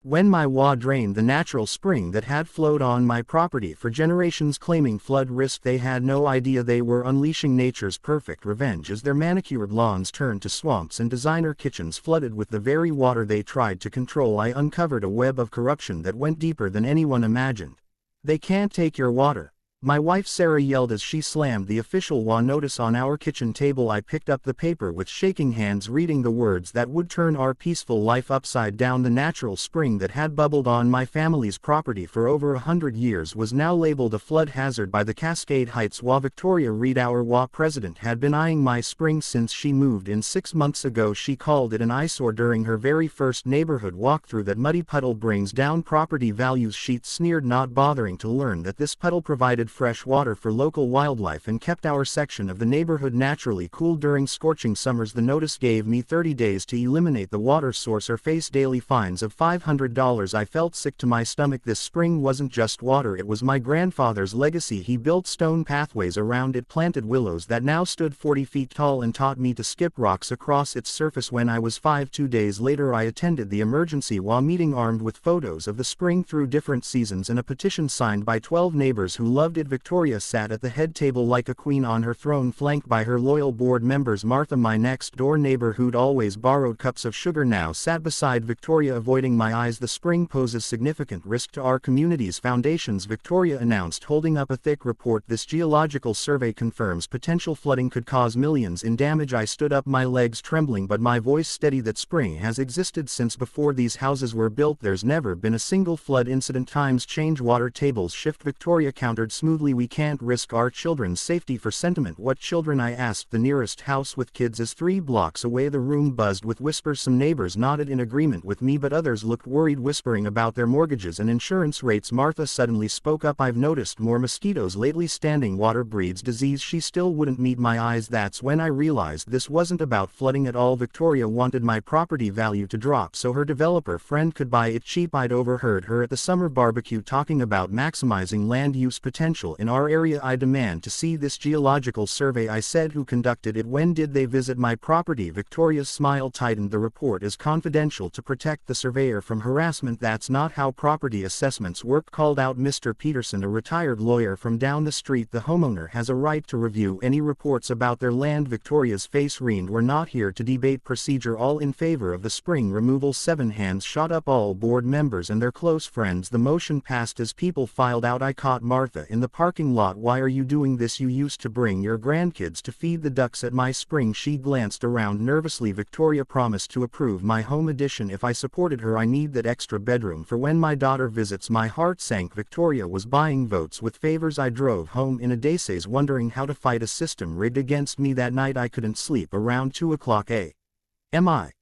When my WA drained the natural spring that had flowed on my property for generations claiming flood risk, they had no idea they were unleashing nature's perfect revenge as their manicured lawns turned to swamps and designer kitchens flooded with the very water they tried to control. I uncovered a web of corruption that went deeper than anyone imagined. "They can't take your water," my wife Sarah yelled as she slammed the official WA notice on our kitchen table. I picked up the paper with shaking hands, reading the words that would turn our peaceful life upside down. The natural spring that had bubbled on my family's property for over 100 years was now labeled a flood hazard by the Cascade Heights WA. Victoria Reed, our WA president, had been eyeing my spring since she moved in 6 months ago. She called it an eyesore during her very first neighborhood walkthrough. "That muddy puddle brings down property values," she sneered, not bothering to learn that this puddle provided fresh water for local wildlife and kept our section of the neighborhood naturally cool during scorching summers. The notice gave me 30 days to eliminate the water source or face daily fines of $500. I felt sick to my stomach. This spring wasn't just water, it was my grandfather's legacy. He built stone pathways around it, planted willows that now stood 40 feet tall, and taught me to skip rocks across its surface when I was 5. 2 days later I attended the emergency WA meeting armed with photos of the spring through different seasons and a petition signed by 12 neighbors who loved it. Victoria sat at the head table like a queen on her throne, flanked by her loyal board members. Martha, my next-door neighbor who'd always borrowed cups of sugar, now sat beside Victoria, avoiding my eyes. "The spring poses significant risk to our community's foundations," Victoria announced, holding up a thick report. "This geological survey confirms potential flooding could cause millions in damage." I stood up, my legs trembling but my voice steady. "That spring has existed since before these houses were built. There's never been a single flood incident. Times change, water tables shift," Victoria countered smoothly. "We can't risk our children's safety for sentiment." "What children?" I asked. "The nearest house with kids is 3 blocks away." The room buzzed with whispers. Some neighbors nodded in agreement with me, but others looked worried, whispering about their mortgages and insurance rates. Martha suddenly spoke up. "I've noticed more mosquitoes lately. Standing water breeds disease." She still wouldn't meet my eyes. That's when I realized this wasn't about flooding at all. Victoria wanted my property value to drop so her developer friend could buy it cheap. I'd overheard her at the summer barbecue talking about maximizing land use potential in our area. "I demand to see this geological survey," I said. "Who conducted it? When did they visit my property?" Victoria's smile tightened. "The report is confidential to protect the surveyor from harassment." "That's not how property assessments work," called out Mr. Peterson, a retired lawyer from down the street. "The homeowner has a right to review any reports about their land." Victoria's face reigned. "We're not here to debate procedure." All in favor of the spring removal? 7 hands shot up, all board members and their close friends. The motion passed as people filed out. I caught Martha in the parking lot. "Why are you doing this? You used to bring your grandkids to feed the ducks at my spring." She glanced around nervously. "Victoria promised to approve my home addition if I supported her. I need that extra bedroom for when my daughter visits." My heart sank. Victoria was buying votes with favors. I drove home in a daze, wondering how to fight a system rigged against me. That night I couldn't sleep. Around 2 o'clock a.m. I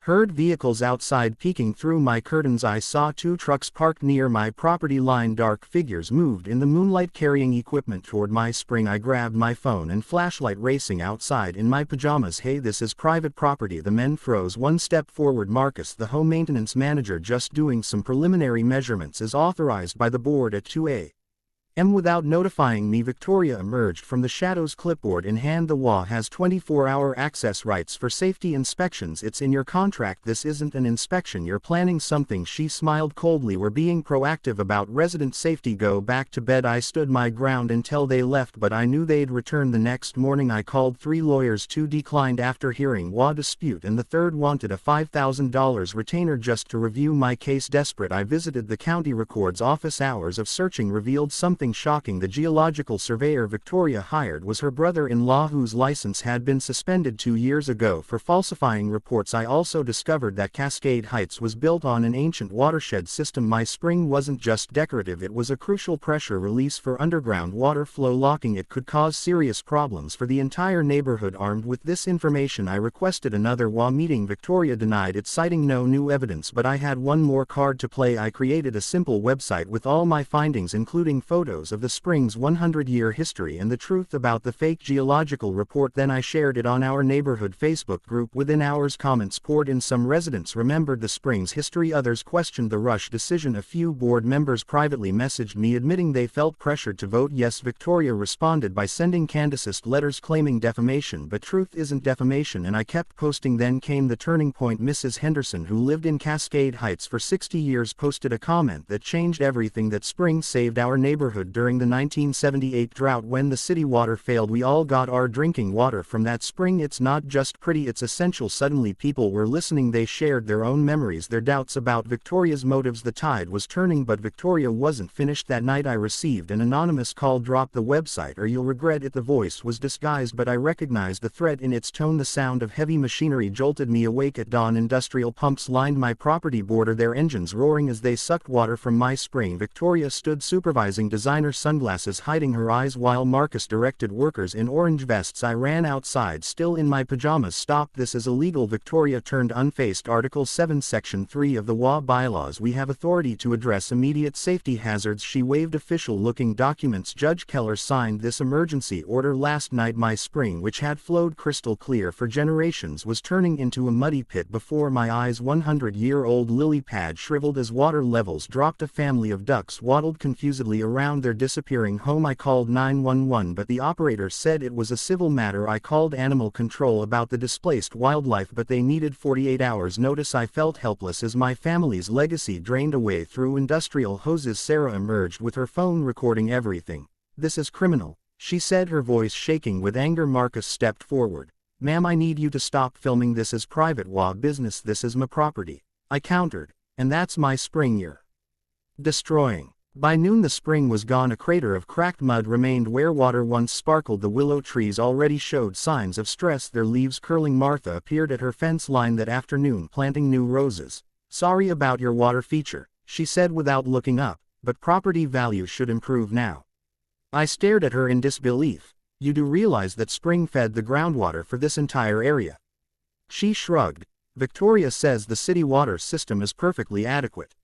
heard vehicles outside. Peeking through my curtains, I saw 2 trucks parked near my property line. Dark figures moved in the moonlight, carrying equipment toward my spring. I grabbed my phone and flashlight, racing outside in my pajamas. "Hey, this is private property." The men froze. One step forward. "Marcus, the home maintenance manager, just doing some preliminary measurements as authorized by the board at 2 a.m. Without notifying me, Victoria emerged from the shadows, clipboard in hand. "The WA has 24-hour access rights for safety inspections. It's in your contract. This isn't an inspection. You're planning something." She smiled coldly. "We're being proactive about resident safety. Go back to bed." I stood my ground until they left, but I knew they'd return the next morning. I called 3 lawyers. 2 declined after hearing WA dispute, and the third wanted a $5,000 retainer just to review my case. Desperate, I visited the county records office. Hours of searching revealed something shocking. The geological surveyor Victoria hired was her brother-in-law, whose license had been suspended 2 years ago for falsifying reports. I also discovered that Cascade Heights was built on an ancient watershed system. My spring wasn't just decorative, it was a crucial pressure release for underground water flow. Locking it could cause serious problems for the entire neighborhood. Armed with this information, I requested another WA meeting. Victoria denied it, citing no new evidence, but I had one more card to play. I created a simple website with all my findings, including photos photos of the spring's 100-year history and the truth about the fake geological report. Then I shared it on our neighborhood Facebook group. Within hours, comments poured in. Some residents remembered the spring's history, others questioned the rush decision. A few board members privately messaged me admitting they felt pressured to vote yes. Victoria responded by sending Candaceist letters claiming defamation, but truth isn't defamation, and I kept posting. Then came the turning point. Mrs. Henderson, who lived in Cascade Heights for 60 years, posted a comment that changed everything. That spring saved our neighborhood during the 1978 drought when the city water failed. We all got our drinking water from that spring. It's not just pretty, it's essential. Suddenly people were listening. They shared their own memories, their doubts about Victoria's motives. The tide was turning, but Victoria wasn't finished. That night I received an anonymous call: drop the website or you'll regret it. The voice was disguised, but I recognized the threat in its tone. The sound of heavy machinery jolted me awake. At dawn, industrial pumps lined my property border, their engines roaring as they sucked water from my spring. Victoria stood supervising, designer sunglasses hiding her eyes, while Marcus directed workers in orange vests. I ran outside, still in my pajamas. Stop, this is illegal. Victoria turned unfazed. Article 7 Section 3 of the HOA bylaws: we have authority to address immediate safety hazards. She waved official-looking documents. Judge Keller signed this emergency order last night. My spring, which had flowed crystal clear for generations, was turning into a muddy pit before my eyes. 100-year-old lily pad shriveled as water levels dropped. A family of ducks waddled confusedly around their disappearing home. I called 911, but the operator said it was a civil matter. I called animal control about the displaced wildlife, but they needed 48 hours notice. I felt helpless as my family's legacy drained away through industrial hoses. Sarah emerged with her phone recording everything. This is criminal, she said, her voice shaking with anger. Marcus stepped forward. Ma'am, I need you to stop filming. This is private HOA business. This is my property, I countered. And that's my spring you're destroying. By noon the spring was gone. A crater of cracked mud remained where water once sparkled. The willow trees already showed signs of stress, their leaves curling. Martha appeared at her fence line that afternoon, planting new roses. Sorry about your water feature, she said without looking up, but property value should improve now. I stared at her in disbelief. You do realize that spring fed the groundwater for this entire area? She shrugged. Victoria says the city water system is perfectly adequate.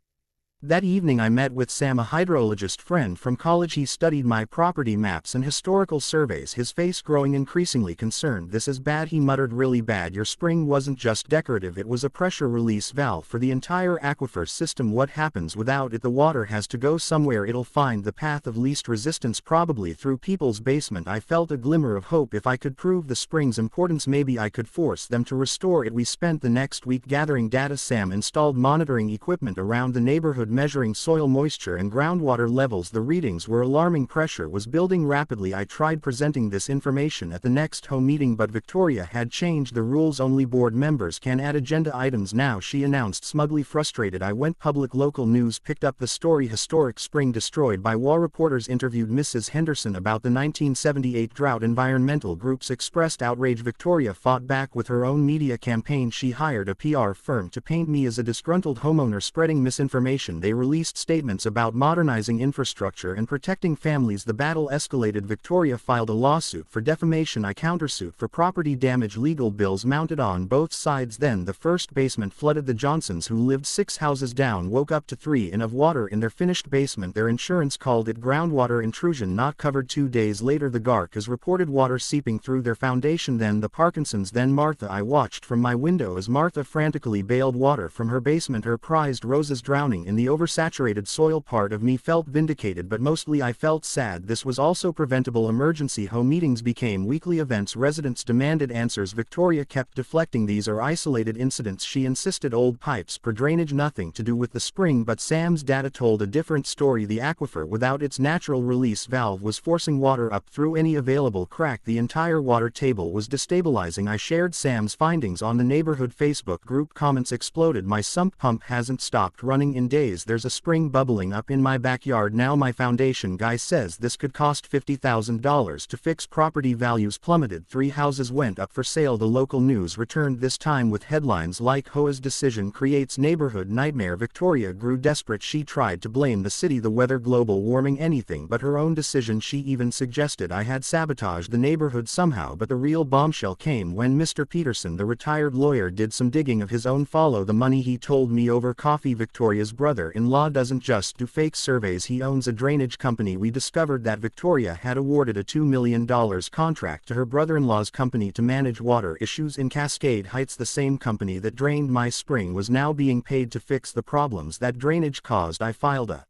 That evening I met with Sam, a hydrologist friend from college. He studied my property maps and historical surveys, his face growing increasingly concerned. This is bad, he muttered. Really bad. Your spring wasn't just decorative, it was a pressure release valve for the entire aquifer system. What happens without it? The water has to go somewhere. It'll find the path of least resistance, probably through people's basement. I felt a glimmer of hope. If I could prove the spring's importance, maybe I could force them to restore it. We spent the next week gathering data. Sam installed monitoring equipment around the neighborhood, measuring soil moisture and groundwater levels. The readings were alarming. Pressure was building rapidly. I tried presenting this information at the next HOA meeting, but Victoria had changed the rules. Only board members can add agenda items now, she announced smugly. Frustrated, I went public. Local news picked up the story. Historic spring destroyed by HOA. Reporters interviewed Mrs. Henderson about the 1978 drought. Environmental groups expressed outrage. Victoria fought back with her own media campaign. She hired a PR firm to paint me as a disgruntled homeowner spreading misinformation. They released statements about modernizing infrastructure and protecting families. The battle escalated. Victoria filed a lawsuit for defamation. I countersued for property damage. Legal bills mounted on both sides. Then the first basement flooded. The Johnsons, who lived 6 houses down, woke up to 3 in of water in their finished basement. Their insurance called it groundwater intrusion, not covered. 2 days later the Garcas reported water seeping through their foundation. Then the Parkinsons. Then Martha. I watched from my window as Martha frantically bailed water from her basement, her prized roses drowning in the oversaturated soil. Part of me felt vindicated, but mostly I felt sad. This was also preventable. Emergency HOA meetings became weekly events. Residents demanded answers. Victoria kept deflecting. These are isolated incidents, she insisted. Old pipes per drainage, nothing to do with the spring. But Sam's data told a different story. The aquifer, without its natural release valve, was forcing water up through any available crack. The entire water table was destabilizing. I shared Sam's findings on the neighborhood Facebook group. Comments exploded. My sump pump hasn't stopped running in days. There's a spring bubbling up in my backyard now. My foundation guy says this could cost $50,000 to fix. Property values plummeted. 3 houses went up for sale. The local news returned, this time with headlines like HOA's decision creates neighborhood nightmare. Victoria grew desperate. She tried to blame the city, the weather, global warming, anything but her own decision. She even suggested I had sabotaged the neighborhood somehow. But the real bombshell came when Mr. Peterson, the retired lawyer, did some digging of his own. Follow the money, he told me over coffee. Victoria's brother brother-in-law doesn't just do fake surveys, he owns a drainage company. We discovered that Victoria had awarded a $2 million contract to her brother-in-law's company to manage water issues in Cascade Heights. The same company that drained my spring was now being paid to fix the problems that drainage caused. I filed a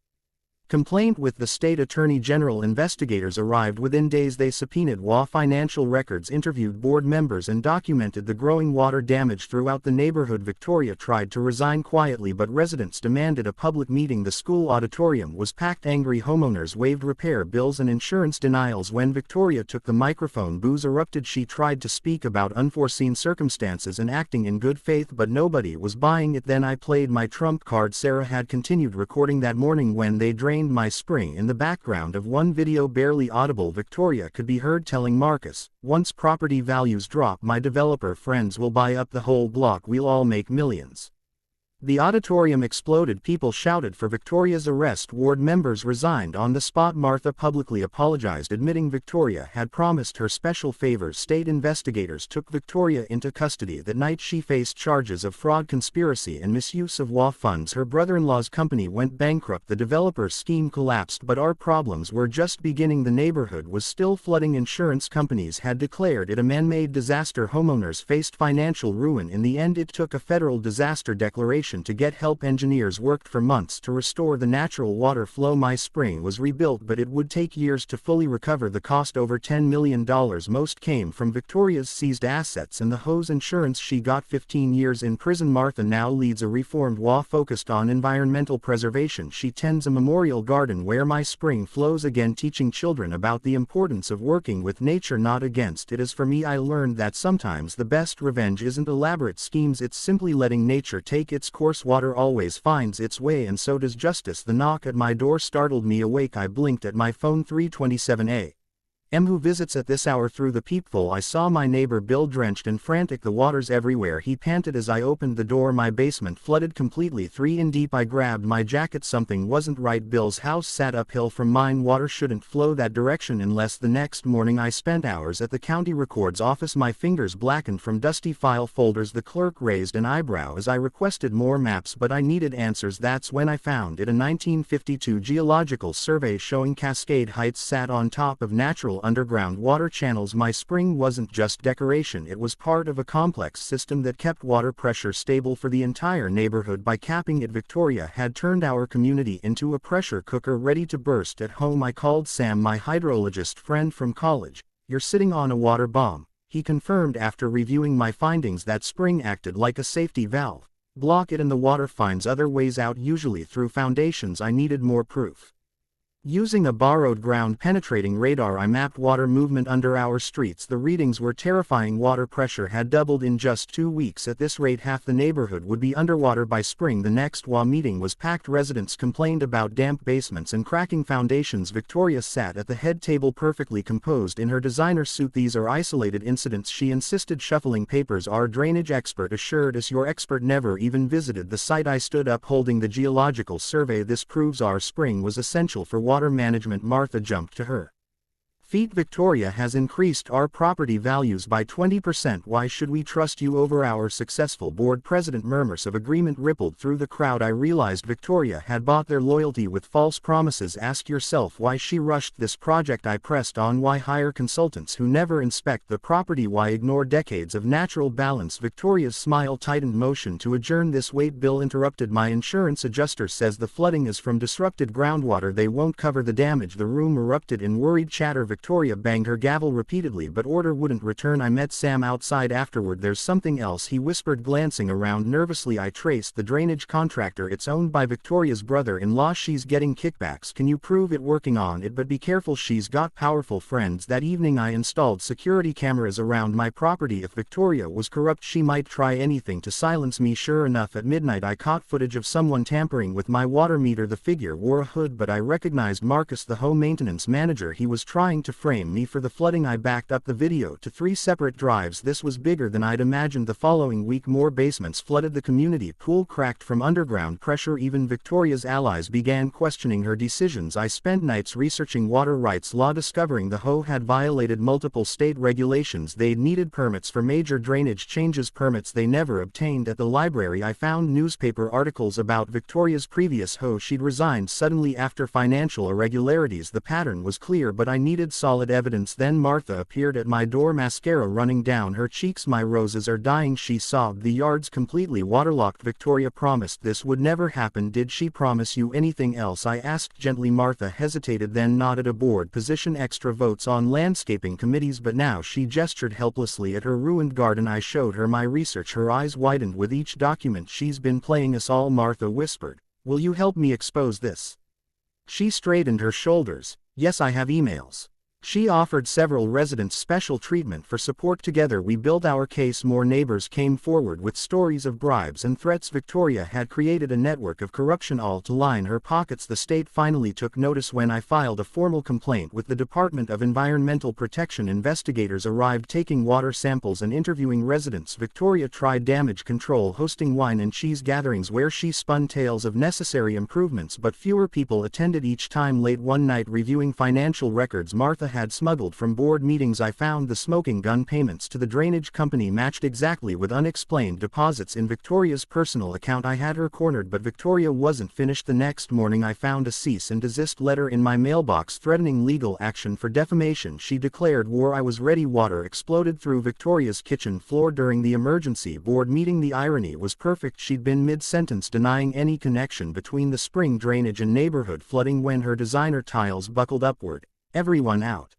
complaint with the state attorney general. Investigators arrived within days. They subpoenaed HOA financial records, interviewed board members, and documented the growing water damage throughout the neighborhood. Victoria tried to resign quietly, but residents demanded a public meeting. The school auditorium was packed. Angry homeowners waived repair bills and insurance denials. When Victoria took the microphone, boos erupted. She tried to speak about unforeseen circumstances and acting in good faith, but nobody was buying it. Then I played my trump card. Sarah had continued recording that morning when they drained my spring. In the background of one video, barely audible, Victoria could be heard telling Marcus, "Once property values drop, my developer friends will buy up the whole block. We'll all make millions." The auditorium exploded. People shouted for Victoria's arrest. Ward members resigned on the spot. Martha publicly apologized, admitting Victoria had promised her special favors. State investigators took Victoria into custody. That night she faced charges of fraud, conspiracy, and misuse of HOA funds. Her brother-in-law's company went bankrupt. The developer's scheme collapsed, but our problems were just beginning. The neighborhood was still flooding. Insurance companies had declared it a man-made disaster. Homeowners faced financial ruin. In the end, it took a federal disaster declaration to get help. Engineers worked for months to restore the natural water flow. My spring was rebuilt, but it would take years to fully recover the cost, over $10 million. Most came from Victoria's seized assets and the hose insurance. She got 15 years in prison. Martha now leads a reformed HOA focused on environmental preservation. She tends a memorial garden where my spring flows again, teaching children about the importance of working with nature, not against it. As for me, I learned that sometimes the best revenge isn't elaborate schemes, it's simply letting nature take its course. Water always finds its way, and so does justice. The knock at my door startled me awake. I blinked at my phone. 3:27 a.m. Who visits at this hour? Through the peephole I saw my neighbor Bill, drenched and frantic. The water's everywhere, he panted as I opened the door. My basement flooded completely, 3 in deep. I grabbed my jacket. Something wasn't right. Bill's house sat uphill from mine. Water shouldn't flow that direction unless. The next morning I spent hours at the county records office. My fingers blackened from dusty file folders. The clerk raised an eyebrow as I requested more maps, but I needed answers. That's when I found it, a 1952 geological survey showing Cascade Heights sat on top of natural underground water channels. My spring wasn't just decoration, it was part of a complex system that kept water pressure stable for the entire neighborhood. By capping it, Victoria had turned our community into a pressure cooker ready to burst. At home I called Sam, my hydrologist friend from college. "You're sitting on a water bomb," he confirmed after reviewing my findings. That spring acted like a safety valve. Block it and the water finds other ways out, usually through foundations. I needed more proof. Using a borrowed ground-penetrating radar, I mapped water movement under our streets. The readings were terrifying. Water pressure had doubled in just 2 weeks. At this rate, half the neighborhood would be underwater by spring. The next HOA meeting was packed. Residents complained about damp basements and cracking foundations. Victoria sat at the head table, perfectly composed in her designer suit. "These are isolated incidents," she insisted, shuffling papers. Our drainage expert assured us, "Your expert never even visited the site." I stood up, holding the geological survey. "This proves our spring was essential for water management." Martha jumped to her feet. "Victoria has increased our property values by 20%. Why should we trust you over our successful board president?" Murmurs of agreement rippled through the crowd. I realized Victoria had bought their loyalty with false promises. "Ask yourself why she rushed this project," I pressed on. "Why hire consultants who never inspect the property? Why ignore decades of natural balance?" Victoria's smile tightened. "Motion to adjourn this." "Wait," Bill interrupted. "My insurance adjuster says the flooding is from disrupted groundwater. They won't cover the damage." The room erupted in worried chatter. Victoria banged her gavel repeatedly, but order wouldn't return. I met Sam outside afterward. "There's something else," he whispered, glancing around nervously. I traced the drainage contractor. "It's owned by Victoria's brother-in-law. She's getting kickbacks. Can you prove it?" "Working on it, but be careful. She's got powerful friends." That evening I installed security cameras around my property. If Victoria was corrupt, she might try anything to silence me. Sure enough, at midnight I caught footage of someone tampering with my water meter. The figure wore a hood, but I recognized Marcus, the home maintenance manager. He was trying to frame me for the flooding. I backed up the video to 3 separate drives. This was bigger than I'd imagined. The following week more basements flooded. The community pool cracked from underground pressure. Even Victoria's allies began questioning her decisions. I spent nights researching water rights law, discovering the HOA had violated multiple state regulations. They'd needed permits for major drainage changes, permits they never obtained. At the library I found newspaper articles about Victoria's previous HOA. She'd resigned suddenly after financial irregularities. The pattern was clear, but I needed solid evidence. Then Martha appeared at my door, mascara running down her cheeks. "My roses are dying," she sobbed. "The yard's completely waterlogged." Victoria promised this would never happen. "Did she promise you anything else?" I asked gently. Martha hesitated, then nodded. "A board position, extra votes on landscaping committees." But now she gestured helplessly at her ruined garden. I showed her my research. Her eyes widened with each document. "She's been playing us all," Martha whispered. "Will you help me expose this?" She straightened her shoulders. "Yes, I have emails." She offered several residents special treatment for support. Together we built our case. More neighbors came forward with stories of bribes and threats. Victoria had created a network of corruption, all to line her pockets. The state finally took notice when I filed a formal complaint with the Department of Environmental Protection. Investigators arrived, taking water samples and interviewing residents. Victoria tried damage control, hosting wine and cheese gatherings where she spun tales of necessary improvements, but fewer people attended each time. Late one night, reviewing financial records Martha had smuggled from board meetings, I found the smoking gun payments to the drainage company matched exactly with unexplained deposits in Victoria's personal account. I had her cornered, but Victoria wasn't finished. The next morning I found a cease and desist letter in my mailbox threatening legal action for defamation. She declared war. I was ready. Water exploded through Victoria's kitchen floor during the emergency board meeting. The irony was perfect. She'd been mid-sentence denying any connection between the spring drainage and neighborhood flooding when her designer tiles buckled upward. "Everyone out!"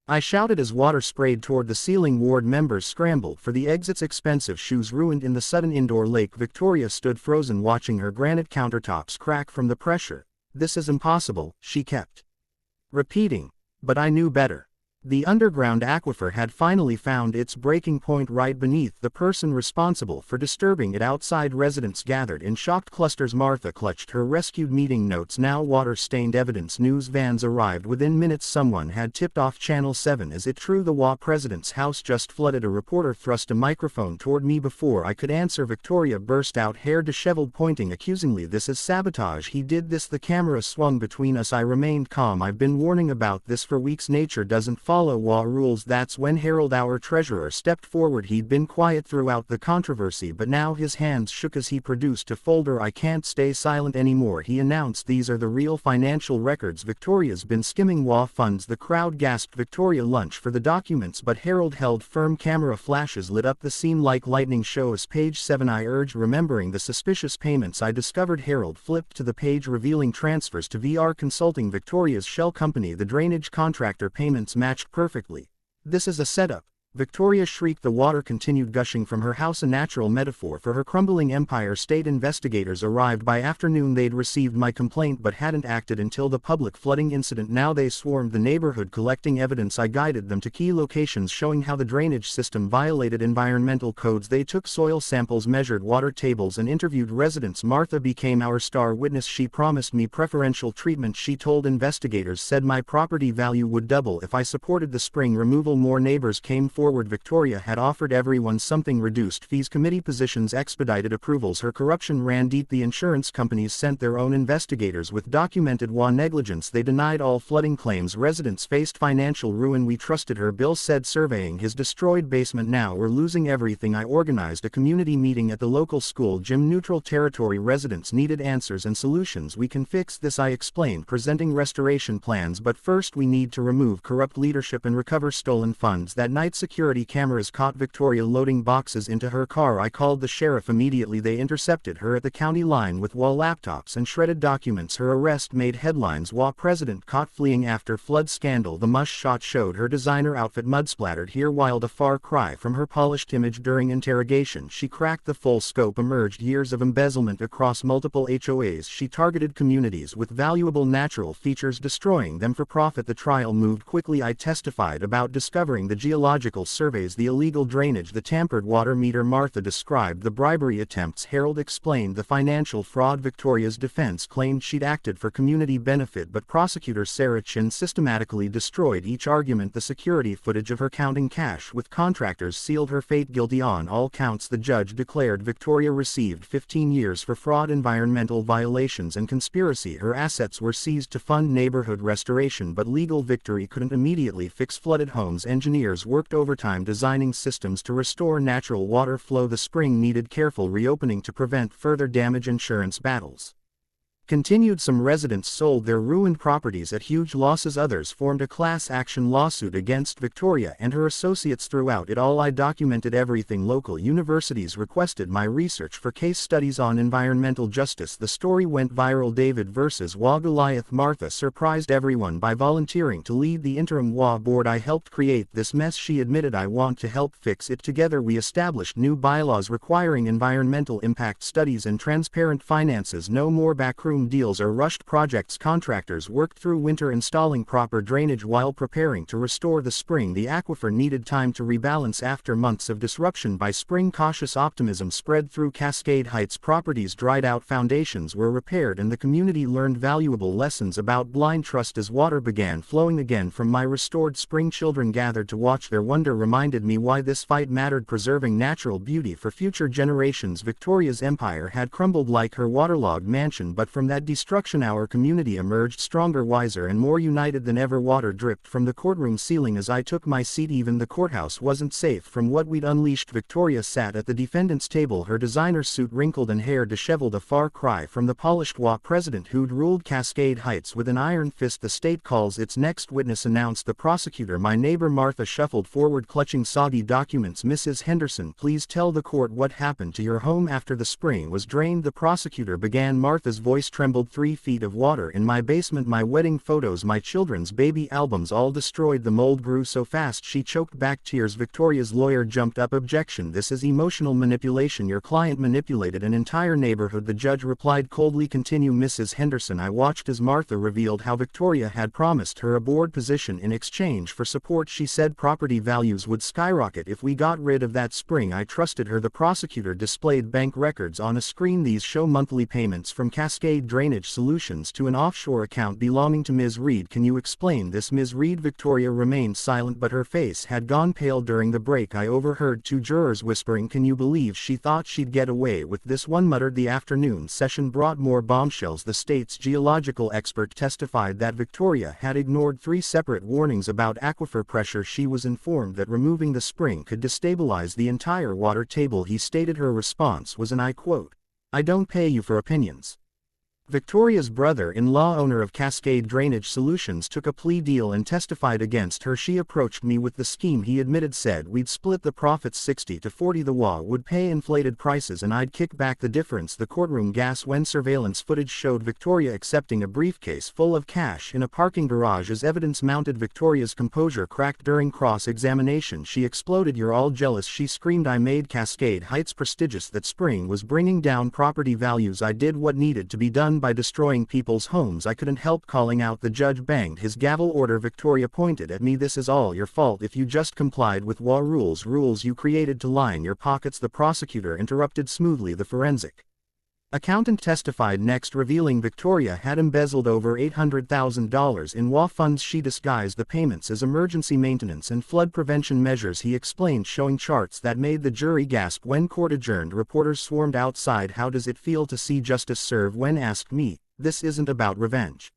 I shouted as water sprayed toward the ceiling. Ward members scrambled for the exits. Expensive shoes ruined in the sudden indoor lake. Victoria stood frozen, watching her granite countertops crack from the pressure. "This is impossible," she kept repeating. But I knew better. The underground aquifer had finally found its breaking point right beneath the person responsible for disturbing it. Outside, residents gathered in shocked clusters. Martha clutched her rescued meeting notes. Now water-stained evidence. News vans arrived within minutes. Someone had tipped off Channel 7. "Is it true the WA president's house just flooded?" A reporter thrust a microphone toward me. Before I could answer, Victoria burst out, hair disheveled, pointing accusingly. "This is sabotage. He did this." The camera swung between us. I remained calm. "I've been warning about this for weeks. Nature doesn't follow WA rules." That's when Harold, our treasurer, stepped forward. He'd been quiet throughout the controversy, but now his hands shook as he produced a folder. "I can't stay silent anymore," he announced. "These are the real financial records. Victoria's been skimming WA funds." The crowd gasped. Victoria lunged for the documents, but Harold held firm. Camera flashes lit up the scene like lightning. "Show us page 7, I urged, remembering the suspicious payments I discovered. Harold flipped to the page revealing transfers to VR Consulting, Victoria's shell company. The drainage contractor. Payments matched perfectly. "This is a setup," Victoria shrieked. The water continued gushing from her house, a natural metaphor for her crumbling empire. State investigators arrived by afternoon. They'd received my complaint but hadn't acted until the public flooding incident. Now they swarmed the neighborhood collecting evidence. I guided them to key locations showing how the drainage system violated environmental codes. They took soil samples, measured water tables, and interviewed residents. Martha became our star witness. She promised me preferential treatment. She told investigators, said my property value would double if I supported the spring removal. More neighbors came forward. Victoria had offered everyone something: reduced fees, committee positions, expedited approvals. Her corruption ran deep. The insurance companies sent their own investigators with documented WA negligence. They denied all flooding claims. Residents faced financial ruin. We trusted her. Bill said, surveying his destroyed basement. "Now we're losing everything." I organized a community meeting at the local school gym. Neutral territory. Residents needed answers and solutions. "We can fix this," I explained, presenting restoration plans. "But first we need to remove corrupt leadership and recover stolen funds." That night, security cameras caught Victoria loading boxes into her car. I called the sheriff immediately. They intercepted her at the county line with WA laptops and shredded documents. Her arrest made headlines. WA president caught fleeing after flood scandal. The mush shot showed her designer outfit mud-splattered. Here, wild, a far cry from her polished image. During interrogation, she cracked. The full scope emerged: years of embezzlement across multiple HOAs. She targeted communities with valuable natural features, destroying them for profit. The trial moved quickly. I testified about discovering the geological surveys, the illegal drainage, the tampered water meter. Martha described the bribery attempts. Harold explained the financial fraud. Victoria's defense claimed she'd acted for community benefit, but prosecutor Sarah Chin systematically destroyed each argument. The security footage of her counting cash with contractors sealed her fate. Guilty on all counts, the judge declared Victoria received 15 years for fraud, environmental violations, and conspiracy. Her assets were seized to fund neighborhood restoration, but legal victory couldn't immediately fix flooded homes. Engineers worked overtime designing systems to restore natural water flow. The spring needed careful reopening to prevent further damage. Insurance battles continued. Some residents sold their ruined properties at huge losses. Others formed a class action lawsuit against Victoria and her associates. Throughout it all, I documented everything. Local universities requested my research for case studies on environmental justice. The story went viral. David versus WA Goliath. Martha surprised everyone by volunteering to lead the interim WA board. I helped create this mess, she admitted. I want to help fix it. Together we established new bylaws requiring environmental impact studies and transparent finances. No more backroom deals or rushed projects. Contractors worked through winter installing proper drainage while preparing to restore the spring. The aquifer needed time to rebalance after months of disruption by spring. Cautious optimism spread through Cascade Heights. Properties dried out, foundations were repaired, and the community learned valuable lessons about blind trust as water began flowing again from my restored spring. Children gathered to watch. Their wonder reminded me why this fight mattered, preserving natural beauty for future generations. Victoria's empire had crumbled like her waterlogged mansion, but from that destruction our community emerged stronger, wiser, and more united than ever. Water dripped from the courtroom ceiling as I took my seat. Even the courthouse wasn't safe from what we'd unleashed. Victoria sat at the defendant's table, her designer suit wrinkled and hair disheveled, a far cry from the polished WA president who'd ruled Cascade Heights with an iron fist. The state calls its next witness, announced the prosecutor. My neighbor Martha shuffled forward, clutching soggy documents. Mrs. Henderson, please tell the court what happened to your home after the spring was drained, the prosecutor began. Martha's voice trembled. 3 feet of water in my basement, my wedding photos, my children's baby albums, all destroyed. The mold grew so fast she choked back tears. Victoria's lawyer jumped up. Objection, this is emotional manipulation. Your client manipulated an entire neighborhood. The judge replied coldly. Continue, Mrs. Henderson. I watched as Martha revealed how Victoria had promised her a board position in exchange for support. She said property values would skyrocket if we got rid of that spring. I trusted her. The prosecutor displayed bank records on a screen. These show monthly payments from Cascade Drainage Solutions to an offshore account belonging to Ms. Reed. Can you explain this, Ms. Reed? Victoria remained silent, but her face had gone pale. During the break I overheard 2 jurors whispering, can you believe she thought she'd get away with this? One muttered. The afternoon session brought more bombshells. The state's geological expert testified that Victoria had ignored 3 separate warnings about aquifer pressure. She was informed that removing the spring could destabilize the entire water table. He stated her response was, and I quote, "I don't pay you for opinions." Victoria's brother-in-law, owner of Cascade Drainage Solutions, took a plea deal and testified against her. She approached me with the scheme, he admitted, said we'd split the profits 60-40. The WA would pay inflated prices and I'd kick back the difference. The courtroom gas when surveillance footage showed Victoria accepting a briefcase full of cash in a parking garage as evidence mounted. Victoria's composure cracked during cross-examination. She exploded. You're all jealous, she screamed. I made Cascade Heights prestigious. That spring was bringing down property values. I did what needed to be done by destroying people's homes. I couldn't help calling out. The judge banged his gavel. Order. Victoria pointed at me. This is all your fault. If you just complied with WA rules you created to line your pockets. The prosecutor interrupted smoothly. The forensic accountant testified next, revealing Victoria had embezzled over $800,000 in WA funds. She disguised the payments as emergency maintenance and flood prevention measures, he explained, showing charts that made the jury gasp. When court adjourned, reporters swarmed outside. How does it feel to see justice served? When asked me, this isn't about revenge,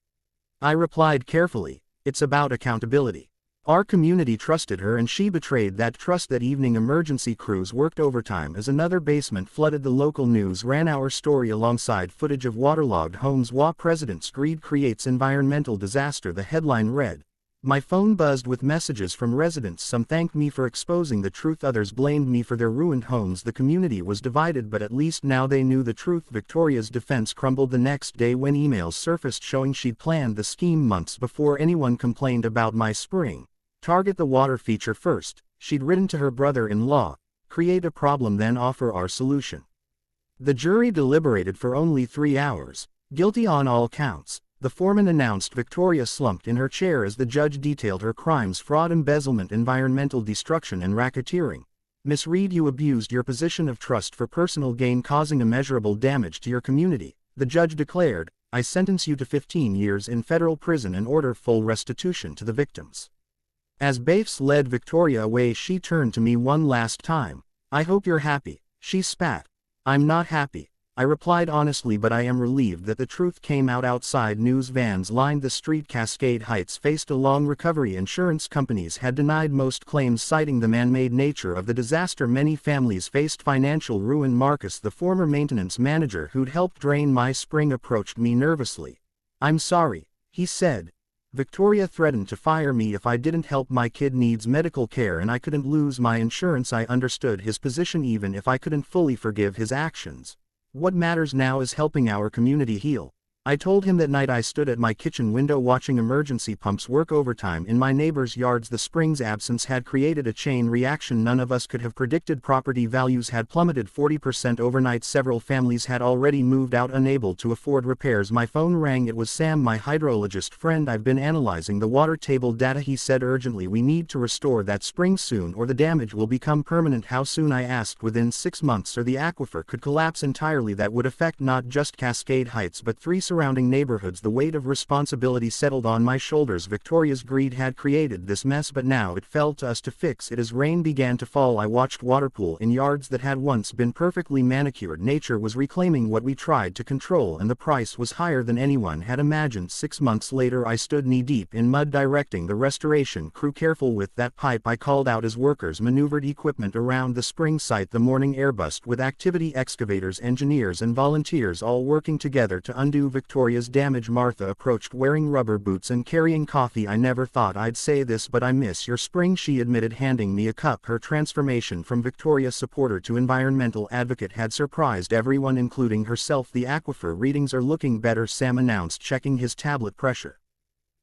I replied carefully, it's about accountability. Our community trusted her and she betrayed that trust. That evening, emergency crews worked overtime as another basement flooded. The local news ran our story alongside footage of waterlogged homes. WA president's greed creates environmental disaster. The headline read, my phone buzzed with messages from residents. Some thanked me for exposing the truth, others blamed me for their ruined homes. The community was divided, but at least now they knew the truth. Victoria's defense crumbled the next day when emails surfaced showing she'd planned the scheme months before anyone complained about my spring. Target the water feature first, she'd written to her brother-in-law. Create a problem, then offer our solution. The jury deliberated for only 3 hours. Guilty on all counts. the foreman announced. Victoria slumped in her chair as the judge detailed her crimes: fraud, embezzlement, environmental destruction, and racketeering. Miss Reed, you abused your position of trust for personal gain, causing immeasurable damage to your community, the judge declared. I sentence you to 15 years in federal prison and order full restitution to the victims. As bailiffs led Victoria away, she turned to me one last time. I hope you're happy, she spat. I'm not happy, I replied honestly, but I am relieved that the truth came out. Outside, news vans lined the street. Cascade Heights faced a long recovery. Insurance companies had denied most claims, citing the man-made nature of the disaster. Many families faced financial ruin. Marcus, the former maintenance manager who'd helped drain my spring, approached me nervously. I'm sorry, he said. Victoria threatened to fire me if I didn't help. My kid needs medical care and I couldn't lose my insurance. I understood his position even if I couldn't fully forgive his actions. What matters now is helping our community heal. I told him that night I stood at my kitchen window watching emergency pumps work overtime in my neighbors' yards. The spring's absence had created a chain reaction none of us could have predicted. Property values had plummeted 40% overnight. Several families had already moved out, unable to afford repairs. My phone rang. It was Sam, my hydrologist friend. I've been analyzing the water table data, he said urgently. We need to restore that spring soon or the damage will become permanent. How soon? I asked. Within 6 months, or the aquifer could collapse entirely. That would affect not just Cascade Heights but 3 surrounding neighborhoods. The weight of responsibility settled on my shoulders. Victoria's greed had created this mess, but now it fell to us to fix it. As rain began to fall, I watched waterpool in yards that had once been perfectly manicured. Nature was reclaiming what we tried to control, and the price was higher than anyone had imagined. 6 months later, I stood knee-deep in mud directing the restoration crew. Careful with that pipe, I called out as workers maneuvered equipment around the spring site. The morning air bust with activity, excavators, engineers, and volunteers all working together to undo Victoria's damage. Martha approached wearing rubber boots and carrying coffee. I never thought I'd say this, but I miss your spring, she admitted, handing me a cup. Her transformation from Victoria supporter to environmental advocate had surprised everyone, including herself. The aquifer readings are looking better, Sam announced, checking his tablet. Pressure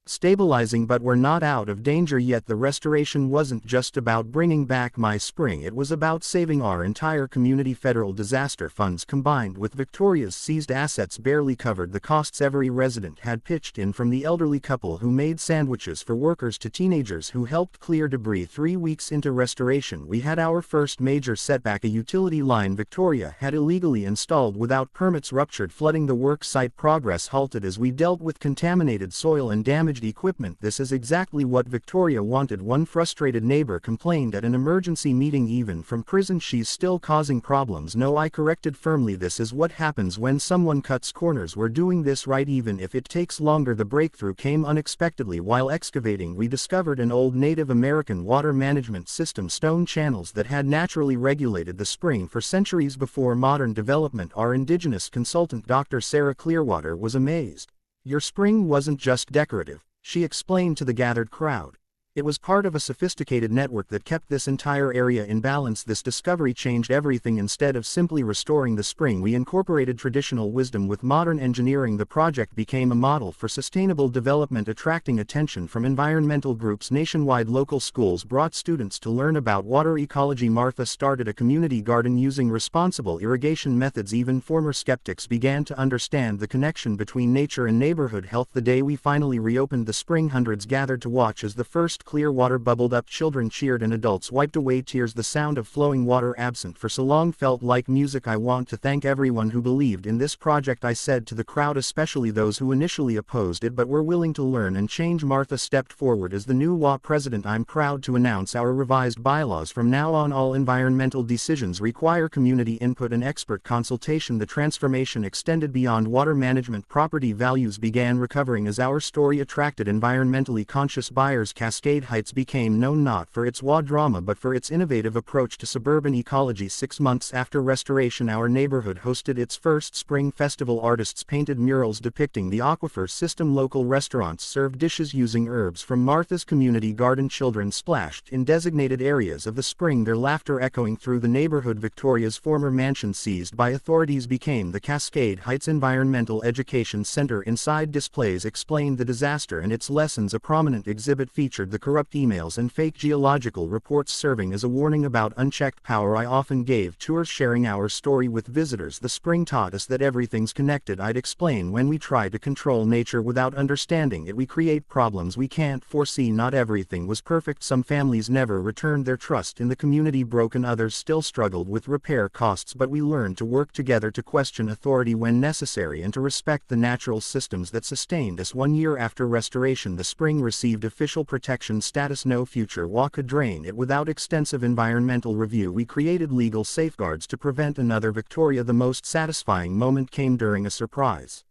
stabilizing, but we're not out of danger yet. The restoration wasn't just about bringing back my spring, it was about saving our entire community. Federal disaster funds combined with Victoria's seized assets barely covered the costs. Every resident had pitched in, from the elderly couple who made sandwiches for workers to teenagers who helped clear debris. 3 weeks into restoration, we had our first major setback. A utility line Victoria had illegally installed without permits ruptured, flooding the work site. Progress halted as we dealt with contaminated soil and damaged equipment. This is exactly what Victoria wanted, one frustrated neighbor complained at an emergency meeting. Even from prison, she's still causing problems. No, I corrected firmly, this is what happens when someone cuts corners. We're doing this right, even if it takes longer. The breakthrough came unexpectedly. While excavating, we discovered an old Native American water management system, stone channels that had naturally regulated the spring for centuries before modern development. Our indigenous consultant, Dr. Sarah Clearwater, was amazed. Your spring wasn't just decorative, she explained to the gathered crowd. It was part of a sophisticated network that kept this entire area in balance. This discovery changed everything. Instead of simply restoring the spring, we incorporated traditional wisdom with modern engineering. The project became a model for sustainable development, attracting attention from environmental groups nationwide. Local schools brought students to learn about water ecology. Martha started a community garden using responsible irrigation methods. Even former skeptics began to understand the connection between nature and neighborhood health. The day we finally reopened the spring, hundreds gathered to watch as the first clear water bubbled up. Children cheered and adults wiped away tears. The sound of flowing water, absent for so long, felt like music. I want to thank everyone who believed in this project, I said to the crowd, especially those who initially opposed it but were willing to learn and change. Martha stepped forward as the new WA president. I'm proud to announce our revised bylaws. From now on, all environmental decisions require community input and expert consultation. The transformation extended beyond water management. Property values began recovering as our story attracted environmentally conscious buyers. Cascade Heights became known not for its WA drama but for its innovative approach to suburban ecology. 6 months after restoration, our neighborhood hosted its first spring festival. Artists painted murals depicting the aquifer system. Local restaurants served dishes using herbs from Martha's community garden. Children splashed in designated areas of the spring, their laughter echoing through the neighborhood. Victoria's former mansion, seized by authorities, became the Cascade Heights Environmental Education Center. Inside, displays explained the disaster and its lessons. A prominent exhibit featured the the corrupt emails and fake geological reports serving as a warning about unchecked power. I often gave tours sharing our story with visitors. The spring taught us that everything's connected. I'd explain when we try to control nature without understanding it, we create problems we can't foresee. Not everything was perfect. Some families never returned their trust in the community. Broken others still struggled with repair costs, but we learned to work together, to question authority when necessary, and to respect the natural systems that sustained us. 1 year after restoration, the spring received official protection status. No future HOA could drain it without extensive environmental review. We created legal safeguards to prevent another Victoria. The most satisfying moment came during a surprise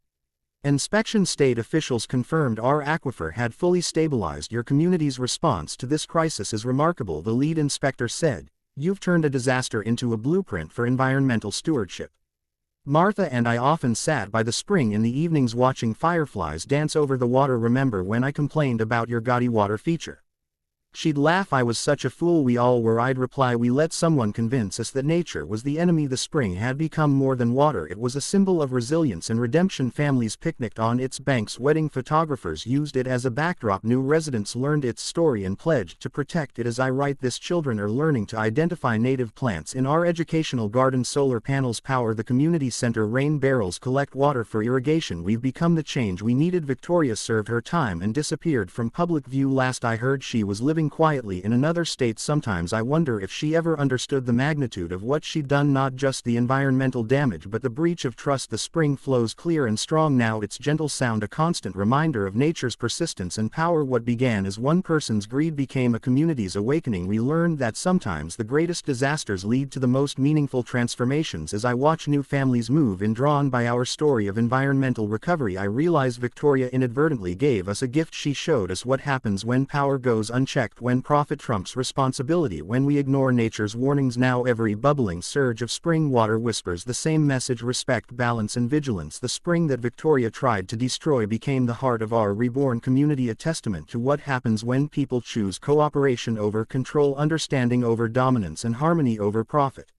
inspection. State officials confirmed our aquifer had fully stabilized. Your community's response to this crisis is remarkable, the lead inspector said. You've turned a disaster into a blueprint for environmental stewardship. Martha and I often sat by the spring in the evenings watching fireflies dance over the water. Remember when I complained about your gaudy water feature? She'd laugh. I was such a fool. We all were. I'd reply, we let someone convince us that nature was the enemy. The spring had become more than water. It was a symbol of resilience and redemption. Families picnicked on its banks. Wedding photographers used it as a backdrop. New residents learned its story and pledged to protect it. As I write this, children are learning to identify native plants in our educational garden. Solar panels power the community center. Rain barrels collect water for irrigation. We've become the change we needed. Victoria served her time and disappeared from public view. Last I heard, she was living quietly in another state. Sometimes I wonder if she ever understood the magnitude of what she'd done. Not just the environmental damage, but the breach of trust. The spring flows clear and strong now, its gentle sound a constant reminder of nature's persistence and power. What began as one person's greed became a community's awakening. We learned that sometimes the greatest disasters lead to the most meaningful transformations. As I watch new families move in, drawn by our story of environmental recovery, I realize Victoria inadvertently gave us a gift. She showed us what happens when power goes unchecked, when profit trumps responsibility, when we ignore nature's warnings. Now every bubbling surge of spring water whispers the same message: respect, balance and vigilance. The spring that Victoria tried to destroy became the heart of our reborn community, a testament to what happens when people choose cooperation over control, understanding over dominance and harmony over profit.